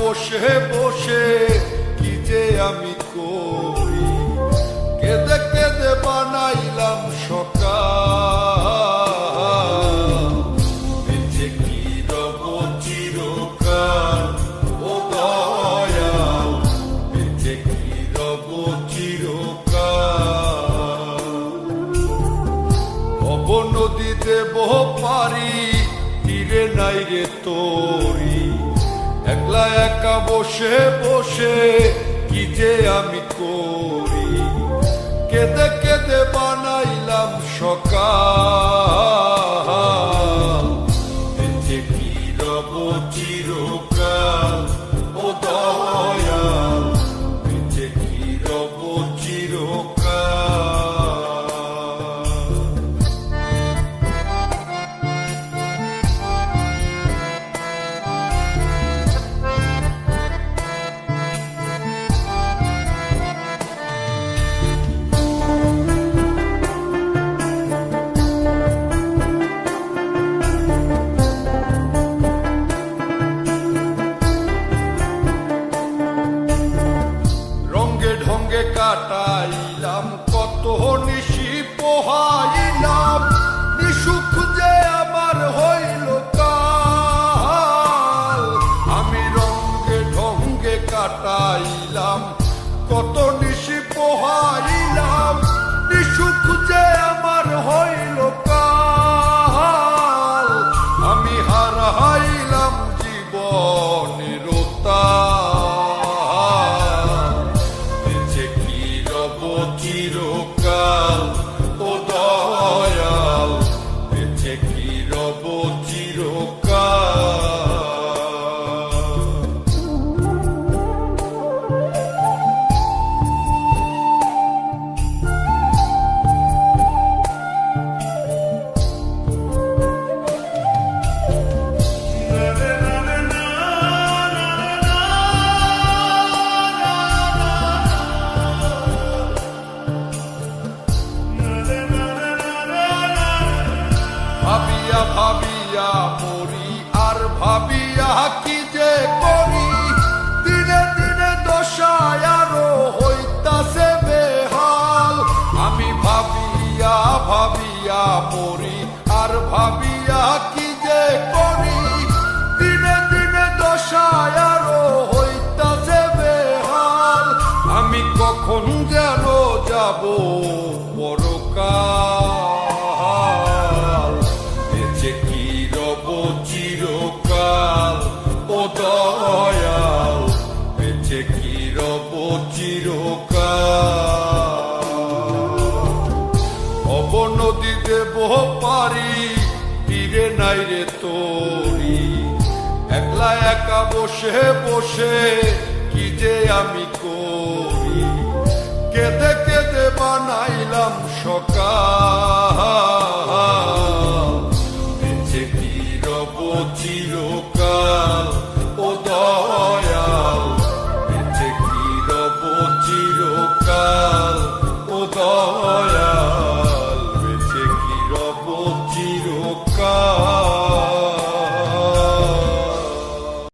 বসে বসে কি যে আমি করি, কেঁদে কেঁদে বানাইলাম সকাল। বেঁচে কি রব চিরকাল ও দয়াল, বেঁচে কি রব চিরকাল। ভব নদী দেব পারি, তীরে নাই রে তোরি, একলা একা বসে বসে কি যে আমি করি, কেঁদে কেঁদে বানাইলাম সকাল। বেঁচে কি রব চিরকাল ও দয়াল, বেঁচে কি রব চিরকাল। কাটাইলাম কত নিশি পোহাইলাম, নিশুক যে আমার হইল কাল। আমি রঙ্গে ঢঙ্গে কাটাইলাম কত নিশি পোহাইলাম, নিশুক যে আমার হইল কাল। আমি হারাইলাম জীবনের চিরকাল ও দয়াল, বেঁচে কি রব চিরকাল। ভাবিয়া ভাবিয়া মরি আর ভাবিয়া কি যে করি, দিনে দিনে দশায় আরো হইতাছে বেহাল। আমি ভাবিয়া ভাবিয়া মরি আর ভাবিয়া কি যে করি, দিনে দিনে দশায় আরো হইতাছে বেহাল। আমি কখন যেন যাব পরকাল, বেঁচে কি রব চিরকাল ও দয়াল, বেঁচে কি রব চিরকাল। ভব নদী দেব পারি, তীরে নাই রে তোরি, একলা একা বসে বসে কি যে আমি করি, কেঁদে কেঁদে বানাইলাম সকাল। বেঁচে কি রব চিরকাল ও দয়াল, বেঁচে কি রব চিরকাল ও দয়াল, বেঁচে কি রব চিরকাল।